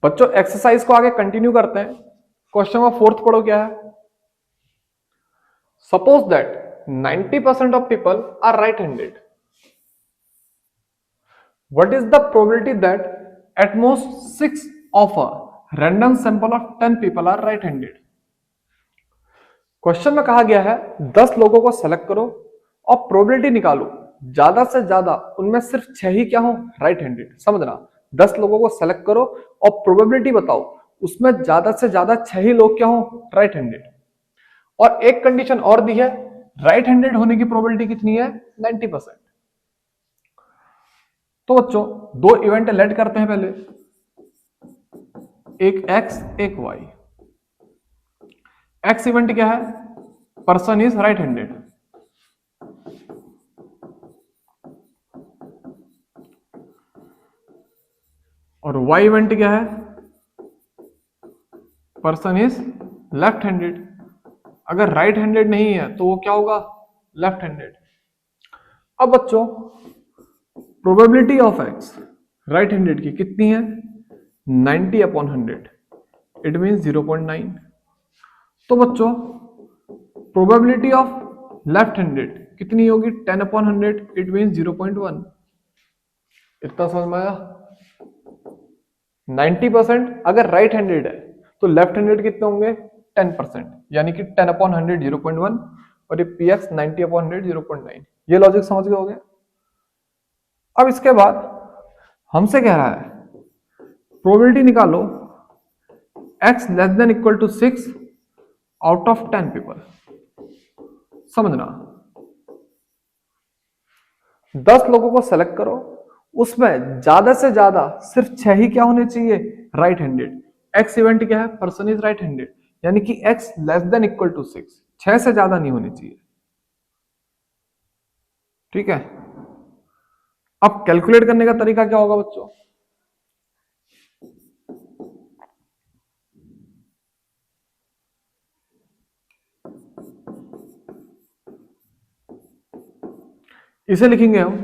बच्चों एक्सरसाइज को आगे कंटिन्यू करते हैं। क्वेश्चन नंबर 4 पढ़ो क्या है। Suppose that 90% of people are right handed, what is the probability that at most 6 of a random sample of 10 people are right handed. Question में कहा गया है 10 लोगों को सेलेक्ट करो और प्रोबेबिलिटी निकालो, ज्यादा से ज्यादा उनमें सिर्फ 6 ही क्या हो राइट हैंडेड। समझना, 10 लोगों को सेलेक्ट करो और प्रोबेबिलिटी बताओ, उसमें ज्यादा से ज्यादा 6 ही लोग क्या हो राइट हैंडेड। और एक कंडीशन और दी है, राइट हैंडेड होने की प्रोबेबिलिटी कितनी है 90%। तो बच्चों दो इवेंट लेट करते हैं, पहले एक एक्स एक वाई। एक्स इवेंट क्या है, पर्सन इज राइट हैंडेड, और वाई इवेंट क्या है, पर्सन इज लेफ्ट हैंडेड। अगर राइट हैंडेड नहीं है तो वो क्या होगा लेफ्ट हैंडेड। अब बच्चों probability of x right handed की कितनी है 90/100, इट मीन 0.9। तो बच्चों प्रोबेबिलिटी ऑफ लेफ्ट हैंडेड कितनी होगी 10/100, इट मीन 0.1। इतना समझ में आया। 90% अगर राइट हैंडेड है तो लेफ्ट हैंडेड कितने होंगे 10%, यानी कि 10/100 0.1, और ये px 90/100 0.9। ये लॉजिक समझ गए होगे। अब इसके बाद हमसे कह रहा है प्रोबेबिलिटी निकालो x less than equal to 6 out of 10 people. समझना, 10 लोगों को सेलेक्ट करो, उसमें ज्यादा से ज्यादा सिर्फ 6 ही क्या होने चाहिए राइट हैंडेड। एक्स इवेंट क्या है, पर्सन इज राइट हैंडेड, यानी कि x less than equal to 6, 6 से ज्यादा नहीं होनी चाहिए। ठीक है। अब कैलकुलेट करने का तरीका क्या होगा बच्चों, इसे लिखेंगे हम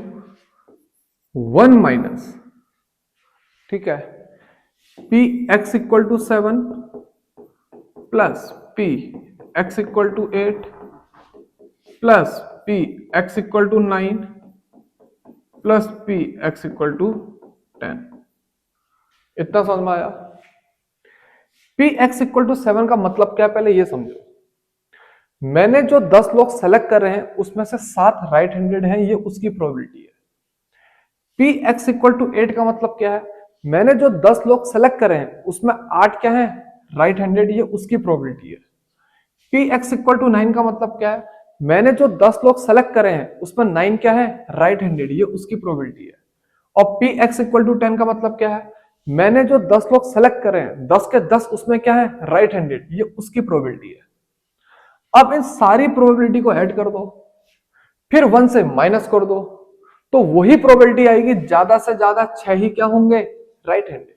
1 माइनस, ठीक है, P x equal to 7 plus P x equal to 8 plus P x equal to 9 plus P x equal to 10। इतना समझ में आया। पी एक्स इक्वल टू 7 का मतलब क्या है पहले ये समझो। मैंने जो 10 लोग सेलेक्ट कर रहे हैं उसमें से 7 राइट हैंडेड हैं, ये उसकी प्रोबेबिलिटी है। पी एक्स इक्वल टू 8 का मतलब क्या है, मैंने जो 10 लोग सेलेक्ट करे हैं उसमें 8 क्या है राइट हैंडेड, ये उसकी प्रोबेबिलिटी है। पी एक्स इक्वल टू 9 का मतलब क्या है, मैंने जो 10 लोग सेलेक्ट करे हैं उसमें 9 क्या है राइट हैंडेड, ये उसकी प्रोबेबिलिटी है। और पी एक्स इक्वल टू 10 का मतलब क्या है, मैंने जो 10 लोग सेलेक्ट करे हैं 10 के 10 उसमें क्या है राइट हैंडेड, ये उसकी प्रोबेबिलिटी है। अब इन सारी प्रोबेबिलिटी को ऐड कर दो, फिर 1 से माइनस कर दो, तो वही प्रोबेबिलिटी आएगी ज्यादा से ज्यादा 6 ही क्या होंगे राइट हैंडेड।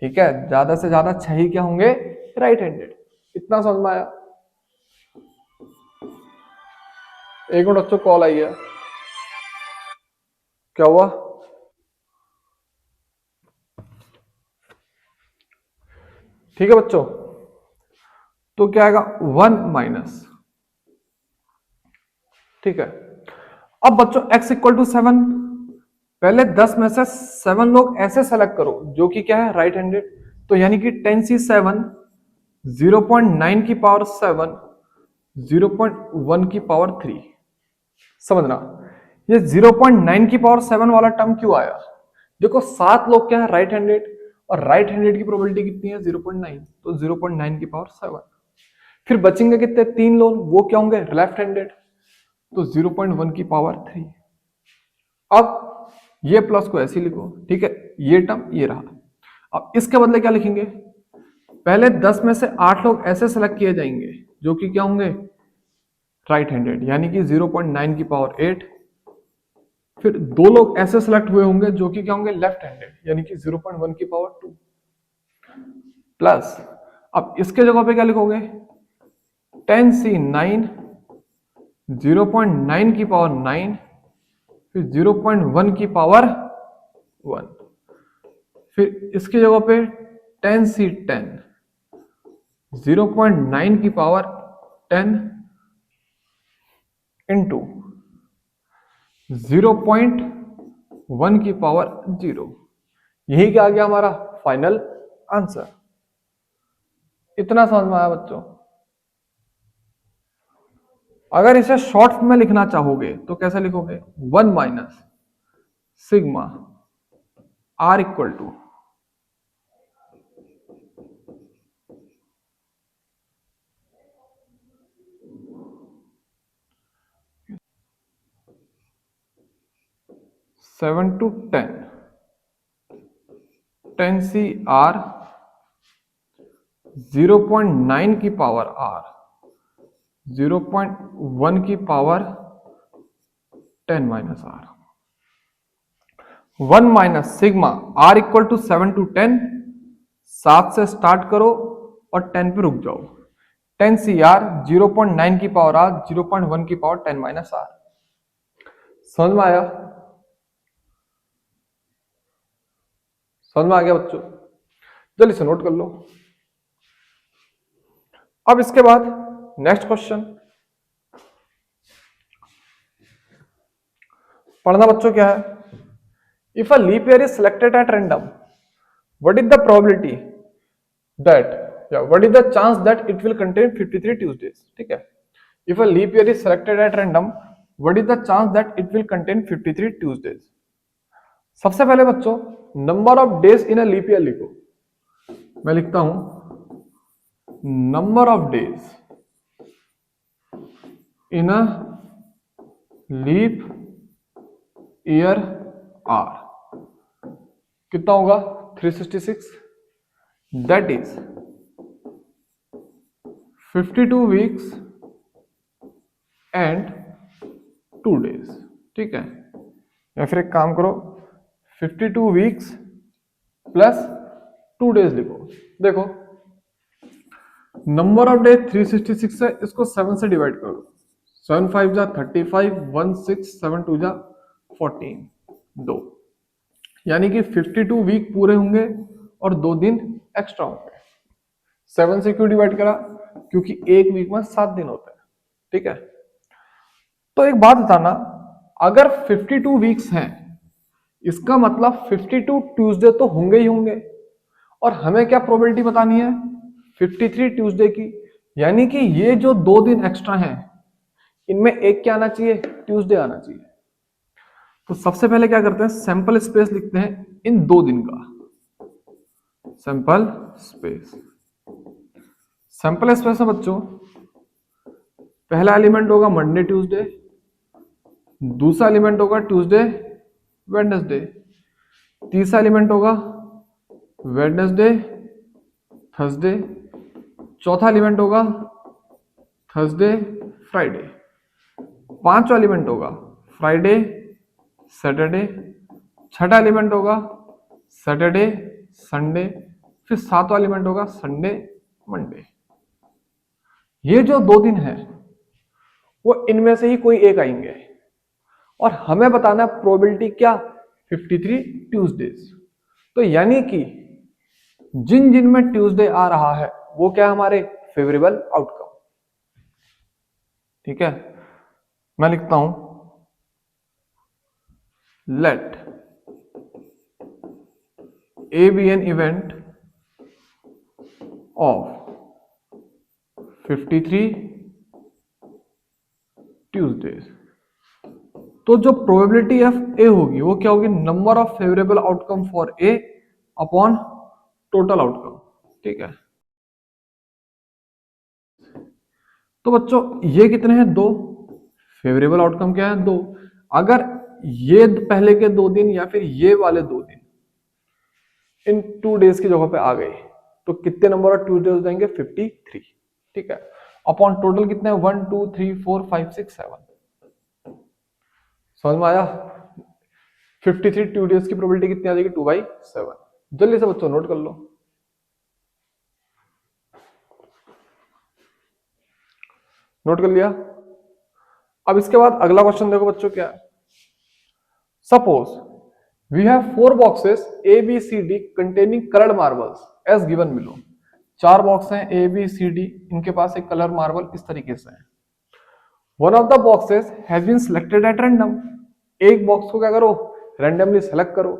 ठीक है, ज्यादा से ज्यादा 6 ही क्या होंगे राइट हैंडेड। इतना समझ में आया। एक मिनट बच्चों, कॉल आई है, क्या हुआ। ठीक है बच्चों, तो क्या आएगा 1 माइनस, ठीक है। अब बच्चों x इक्वल टू 7, पहले 10 में से 7 लोग ऐसे सेलेक्ट करो जो कि क्या है राइट हैंडेड, तो यानी कि 10c7 0.9 की पावर 7 0.1 की पावर 3। समझना, ये 0.9 की पावर 7 वाला टर्म क्यों आया, देखो 7 लोग क्या है राइट हैंडेड, और राइट हैंडेड की प्रोबेबिलिटी कितनी है 0.9, तो 0.9 की पावर 7। फिर बचेंगे कितने 3 लोग, वो क्या होंगे लेफ्ट हैंडेड, तो 0.1 की पावर 3। अब ये प्लस को ऐसे लिखो, ठीक है, ये टर्म ये रहा। अब इसके बदले क्या लिखेंगे, पहले 10 में से 8 लोग ऐसे सेलेक्ट किए जाएंगे जो कि क्या होंगे राइट हैंडेड, यानी कि 0.9 की पावर 8। फिर 2 लोग ऐसे सेलेक्ट हुए होंगे जो कि क्या होंगे लेफ्ट हैंडेड, यानी कि 0.1 की पावर 2 प्लस, अब इसके जगह पे क्या लिखोगे 10c9 0.9 की पावर 9, फिर 0.1 की पावर 1, फिर इसकी जगह पे 10c10 0.9 की पावर 10 इंटू 0.1 की पावर 0। यही क्या आ गया हमारा फाइनल आंसर। इतना समझ में आया बच्चों? अगर इसे शॉर्ट में लिखना चाहोगे तो कैसे लिखोगे? 1 minus sigma r equal to 7 to 10 10c r 0.9 की पावर r 0.1 की power 10 minus r 1 minus sigma r equal to 7 to 10। 7 से स्टार्ट करो और 10 पे रुक जाओ। 10 सी आर 0.9 की पावर r 0.1 की पावर 10 माइनस r। समझ में आया? समझ में आ गया बच्चों? जल्दी से नोट कर लो। अब इसके बाद नेक्स्ट क्वेश्चन पढ़ना बच्चों। क्या है? If a leap year is selected at random, what is the probability that what is the chance that it will contain 53 Tuesdays? ठीक है। If a leap year is selected at random, what is the chance that it will contain 53 Tuesdays? सबसे पहले बच्चों number of days in a leap year लिखो। मैं लिखता हूं number of days in a leap year are कितना होगा? 366। That is 52 weeks and 2 days. ठीक है। या फिर एक काम करो 52 वीक्स प्लस 2 डेज लिखो। देखो नंबर ऑफ डे 366 है, इसको 7 से डिवाइड करो। 7 5 जा 35, 1 6 7 2 जा 14, 2। यानी कि 52 वीक पूरे होंगे और 2 दिन एक्स्ट्रा होंगे। 7 से क्यों डिवाइड करा? क्योंकि एक वीक में 7 दिन होते हैं। ठीक है। तो एक बात बताना, अगर 52 वीक्स हैं इसका मतलब 52 ट्यूसडे तो होंगे ही होंगे, और हमें क्या प्रोबेबिलिटी बतानी है? 53 ट्यूसडे की। यानी कि ये जो 2 दिन एक्स्ट्रा हैं इनमें एक क्या आना चाहिए? ट्यूसडे आना चाहिए। तो सबसे पहले क्या करते हैं? सैंपल स्पेस लिखते हैं इन 2 दिन का। Sample space. सैंपल स्पेस में बच्चों पहला एलिमेंट होगा मंडे ट्यूसडे, दूसरा एलिमेंट होगा ट्यूसडे वेडनेसडे, तीसरा एलिमेंट होगा वेडनेसडे थर्सडे, चौथा एलिमेंट होगा थर्सडे फ्राइडे, पांचवा एलिमेंट होगा फ्राइडे सैटरडे, छठा एलिमेंट होगा सैटरडे संडे, फिर सातवां एलिमेंट होगा संडे मंडे। ये जो 2 दिन है वो इनमें से ही कोई एक आएंगे, और हमें बताना प्रोबेबिलिटी क्या? 53 ट्यूसडेज। तो यानी कि जिन जिन में ट्यूसडे आ रहा है वो क्या हमारे फेवरेबल आउटकम। ठीक है। मैं लिखता हूं let A be an event of 53 Tuesdays. तो जो प्रोबेबिलिटी ऑफ ए होगी वो क्या होगी? Number of favourable outcome for A upon total outcome. ठीक है। तो बच्चों ये कितने हैं? 2। फेवरेबल आउटकम क्या है? 2। अगर ये पहले के 2 दिन या फिर ये वाले 2 दिन इन 2 डेज की जगह पे आ गए तो कितने नंबर ऑफ ट्यूसडे हो जाएंगे? 53। ठीक है। अपॉन टोटल कितने? 1 2 3 4 5 6 7। समझ में आया? 53 ट्यूसडेज की प्रोबेबिलिटी कितनी आ जाएगी? 2/7। जल्दी से बच्चों नोट कर लो। नोट कर लिया? अब इसके बाद अगला क्वेश्चन देखो बच्चों क्या है। Suppose we have 4 boxes A B C D containing coloured marbles as given below. 4 box हैं ए बी सी डी, इनके पास एक कलर मार्बल इस तरीके से है। One of the boxes has been selected at random. एक बॉक्स को क्या करो, रैंडमली सेलेक्ट करो।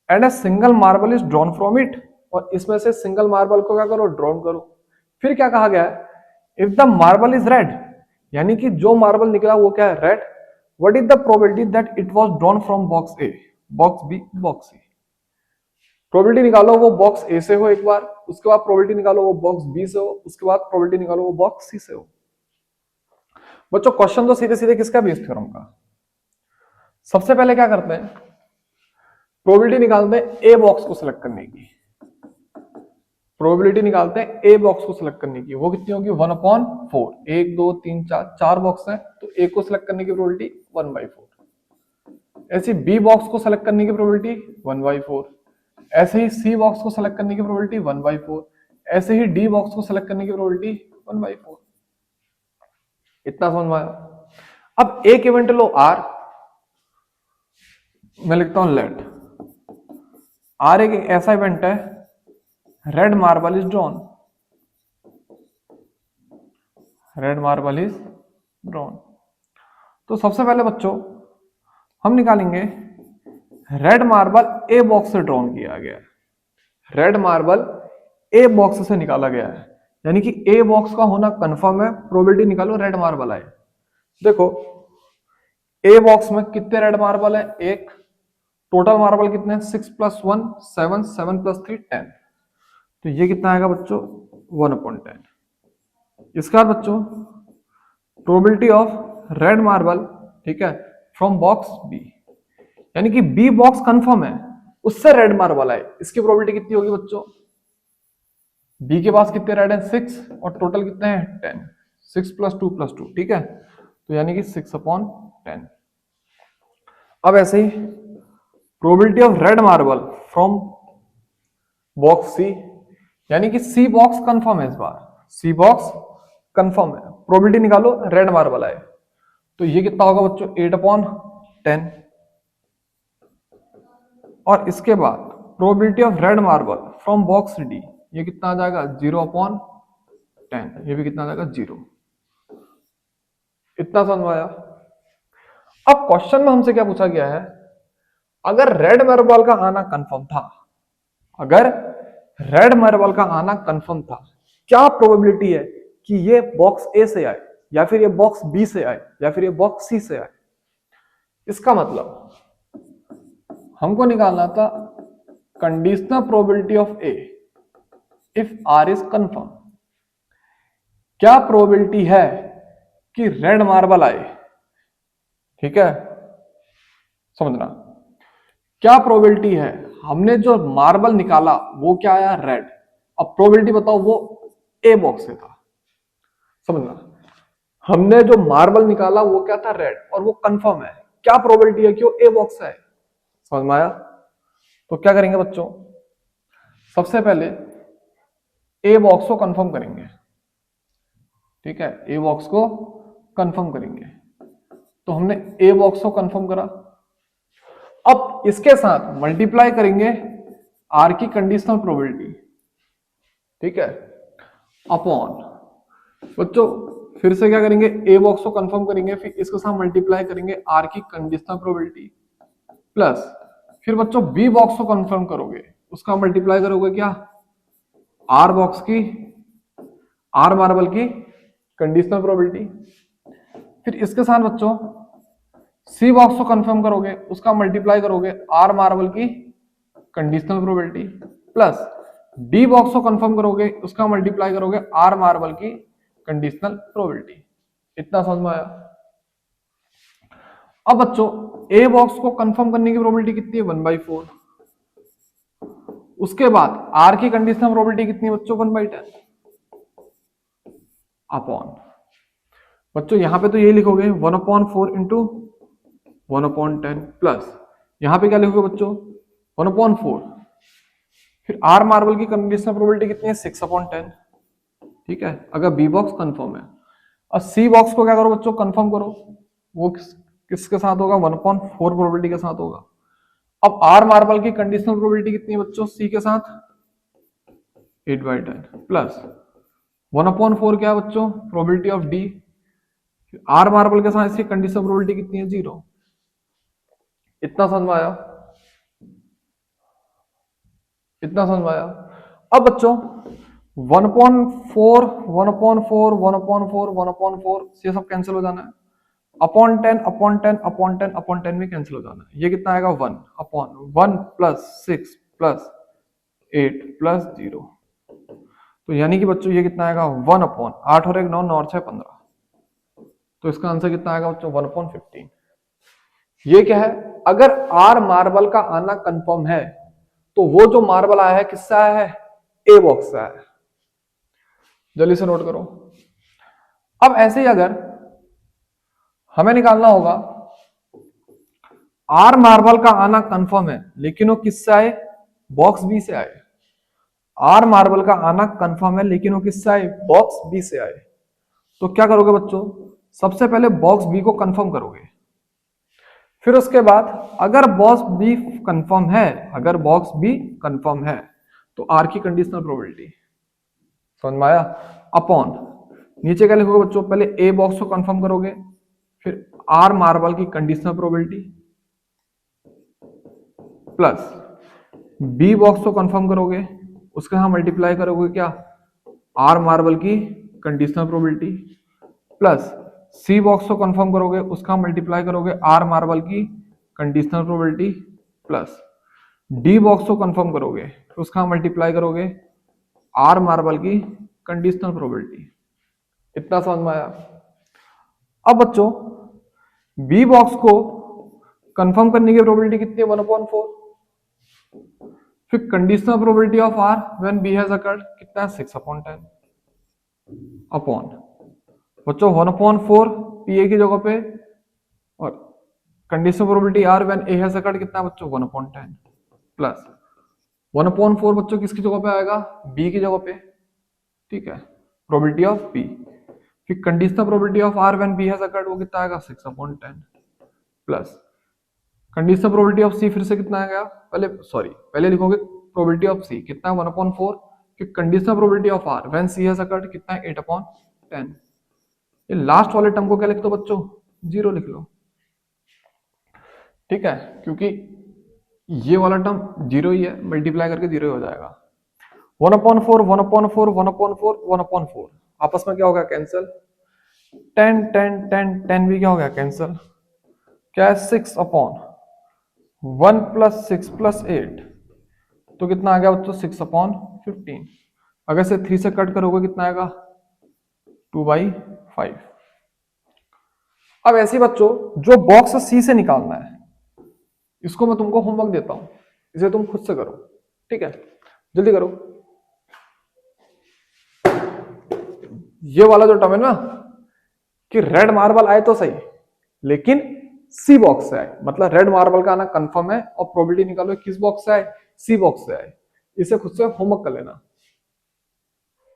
And a single marble is drawn from it, और इसमें से सिंगल मार्बल को क्या करो, ड्रॉन करो। फिर क्या कहा गया है, if the marble is red, यानी कि जो मार्बल निकला वो क्या है, red. What is the probability that it was drawn from box A, box B, box C. Probability निकालो वो बॉक्स ए से हो एक बार, उसके बाद प्रोबेबिलिटी निकालो वो बॉक्स बी से हो, उसके बाद प्रोबेबिलिटी निकालो वो बॉक्स सी से हो। बच्चों क्वेश्चन तो सीधे सीधे किसका, बेस थ्योरम का। सबसे पहले क्या करते हैं, प्रोबेबिलिटी निकालते हैं ए बॉक्स को सिलेक्ट करने की। प्रोबेबिलिटी निकालते हैं ए बॉक्स को सिलेक्ट करने की, वो कितनी होगी, 1/4। 1 2 3 4 बॉक्स है, तो ए को सिलेक्ट करने की प्रोबेबिलिटी 1/4। ऐसे बी बॉक्स को सिलेक्ट करने की प्रोबेबिलिटी 1/4। ऐसे ही सी बॉक्स को सिलेक्ट करने की प्रोबेबिलिटी 1/4। ऐसे ही डी बॉक्स को सिलेक्ट करने की प्रोबेबिलिटी 1/4। इतना समझ में आया। अब एक इवेंट लो आर, मैं लिखता हूं लेट आर एक ऐसा इवेंट है, red marble is drawn, red marble is drawn. तो सबसे पहले बच्चों हम निकालेंगे रेड मार्बल ए बॉक्स से ड्रॉन किया गया है। रेड मार्बल ए बॉक्स से निकाला गया है, यानी कि ए बॉक्स का होना कंफर्म है। प्रोबेबिलिटी निकालो रेड मार्बल आए। देखो ए बॉक्स में कितने रेड मार्बल है, एक। टोटल मार्बल कितने, 6 + 1 7, 7 + 3 10। तो ये कितना आएगा बच्चों, 1/10। इसका बच्चों प्रोबेबिलिटी ऑफ रेड मार्बल, ठीक है, फ्रॉम बॉक्स बी, यानी कि बी बॉक्स कंफर्म है, उससे रेड मार्बल आए, इसकी प्रोबेबिलिटी कितनी होगी बच्चों, बी के पास कितने रेड हैं, 6, और टोटल कितने हैं 10। 6 + 2 + 2, ठीक है, तो यानी कि 6/10। अब ऐसे ही probability of red marble from box C, यानी कि सी बॉक्स कंफर्म है, इस बार सी बॉक्स कंफर्म है। प्रोबेबिलिटी निकालो रेड मार्बल आए, तो ये कितना होगा बच्चों, 8/10। और इसके बाद probability of red marble from box D, ये कितना आ जाएगा, 0/10। ये भी कितना आ जाएगा, 0। इतना समझ में आया। अब क्वेश्चन में हमसे क्या पूछा गया है, अगर रेड मार्बल का आना कंफर्म था, अगर रेड मार्बल का आना कंफर्म था, क्या प्रोबेबिलिटी है कि ये बॉक्स ए से आए, या फिर ये बॉक्स बी से आए, या फिर ये बॉक्स सी से आए। इसका मतलब हमको निकालना था conditional probability of A if R is confirm. क्या प्रोबेबिलिटी है कि रेड मार्बल आए, ठीक है, समझना क्या प्रोबेबिलिटी है। हमने जो मार्बल निकाला वो क्या आया, रेड। अब प्रोबेबिलिटी बताओ वो ए बॉक्स से था, समझना। हमने जो मार्बल निकाला वो क्या था, रेड, और वो कंफर्म है। क्या प्रोबेबिलिटी है कि वो ए बॉक्स है, समझ में आया। तो क्या करेंगे बच्चों, सबसे पहले ए बॉक्स को कंफर्म करेंगे, ठीक है, ए बॉक्स को कंफर्म करेंगे। तो हमने ए बॉक्स को कंफर्म करा, अब इसके साथ मल्टीप्लाई करेंगे आर की कंडीशनल प्रोबेबिलिटी, ठीक है, अपॉन बच्चों फिर से क्या करेंगे, ए बॉक्स को कंफर्म करेंगे, फिर इसके साथ मल्टीप्लाई करेंगे आर की कंडीशनल प्रोबेबिलिटी, प्लस फिर बच्चों बी बॉक्स को कंफर्म करोगे, उसका मल्टीप्लाई करोगे क्या, आर बॉक्स की, आर मार्बल की कंडीशनल प्रोबेबिलिटी। फिर इसके साथ बच्चों सी बॉक्स को कंफर्म करोगे, उसका मल्टीप्लाई करोगे आर मार्बल की conditional probability, plus D box को कंफर्म करोगे, उसका मल्टीप्लाई करोगे आर मार्बल की कंडीशनल प्रोबेबिलिटी। इतना समझ में आया। अब बच्चों ए बॉक्स को कंफर्म करने की प्रोबेबिलिटी कितनी है, 1/4। उसके बाद आर की कंडीशनल प्रोबेबिलिटी कितनी है बच्चों, 1/10 अपॉन बच्चों यहां पे तो ये लिखोगे 1/4 इंटू 1/10 प्लस यहां पे क्या लिखोगे बच्चों, 1/4। फिर आर मार्बल की कंडीशनल प्रोबेबिलिटी कितनी है, 6/10, ठीक है, अगर बी बॉक्स कंफर्म है। और सी बॉक्स को क्या करो बच्चों, कंफर्म करो, वो किसके साथ होगा, 1/4 प्रोबेबिलिटी के साथ होगा। अब आर मार्बल की कंडीशनल प्रोबेबिलिटी कितनी है बच्चों, सी के साथ 8/10 प्लस 1/4 क्या है बच्चों, probability of D. R marble के साथ इसकी कंडीशनल प्रोबेबिलिटी कितनी है, 0। इतना समझ में आया, इतना समझ में आया। अब बच्चों 1/4 1/4 1/4 1/4 ये सब कैंसिल हो जाना है, अपॉन 10 अपॉन 10 अपॉन 10 अपॉन 10 में कैंसिल हो जाना है। ये कितना आएगा, 1 अपॉन 1 प्लस 6 प्लस 8 प्लस 0। तो यानी कि बच्चों ये कितना आएगा, 1 अपॉन 8 और 1 9 9 और 6 15। तो इसका आंसर कितना आएगा बच्चों, 1/15। ये क्या है, अगर आर मार्बल का आना कंफर्म है तो वो जो मार्बल आया है किससे आया है, ए बॉक्स से आया है। जल्दी से नोट करो। अब ऐसे ही अगर हमें निकालना होगा आर मार्बल का आना कंफर्म है लेकिन वो किससे आए, बॉक्स बी से आए। आर मार्बल का आना कंफर्म है लेकिन वो किससे आए, बॉक्स बी से आए। तो क्या करोगे बच्चों, सबसे पहले बॉक्स बी को कंफर्म करोगे, फिर उसके बाद अगर बॉक्स बी कंफर्म है, अगर बॉक्स बी कंफर्म है तो आर की कंडीशनल प्रोबेबिलिटी, समझ में आया, अपॉन नीचे क्या लिखोगे बच्चों, पहले ए बॉक्स को कंफर्म करोगे, फिर आर मार्बल की conditional probability plus B box को कंफर्म करोगे, उसके यहां मल्टीप्लाई करोगे क्या, आर मार्बल की conditional probability plus C box को कंफर्म करोगे, उसका मल्टीप्लाई करोगे आर मार्बल की conditional probability plus D box को कंफर्म करोगे, उसका मल्टीप्लाई करोगे आर मार्बल की कंडीशनल प्रोबेबिलिटी। इतना समझ में आया। अब बच्चों बी बॉक्स को कंफर्म करने की प्रोबेबिलिटी कितनी है, 1/4। फिर conditional probability of R when B has occurred कितना है, 6/10 अपॉन बच्चों 1/4 पी ए की जगह पे, और conditional probability R when A has occurred कितना है बच्चों, 1/10 प्लस 1/4 बच्चों किसकी जगह पे आएगा, बी की जगह पे, ठीक है, प्रोबेबिलिटी ऑफ बी। फिर conditional probability of R when B has occurred वो कितना आएगा, 6/10 plus conditional probability of C फिर से कितना आएगा, पहले लिखोगे प्रोबेबिलिटी ऑफ सी कितना है, 1/4। फिर conditional probability of R when C has occurred कितना है, 8/10। ये लास्ट वाले टर्म को क्या लिख दो बच्चों, 0 लिख लो, ठीक है, क्योंकि ये वाला टर्म 0 ही है, मल्टीप्लाई करके 0 ही हो जाएगा। 1/4 1/4 1/4 1/4 आपस में क्या हो गया, कैंसिल। 10 10 10 10 भी क्या हो गया, कैंसिल। क्या है, 6/1 प्लस 6 प्लस 8 तो कितना आ गया बच्चों, 6/15। अगर से 3 से कट करोगे कितना आएगा, 2/5। अब ऐसे बच्चों जो बॉक्स सी से निकालना है, इसको मैं तुमको होमवर्क देता हूं, इसे तुम खुद से करो, ठीक है, जल्दी करो। ये वाला जो टर्म है ना कि रेड मार्बल आए तो सही लेकिन सी बॉक्स से आए, मतलब रेड मार्बल का आना कंफर्म है और प्रोबेबिलिटी निकालो किस बॉक्स से आए, सी बॉक्स से आए, इसे खुद से होमवर्क कर लेना।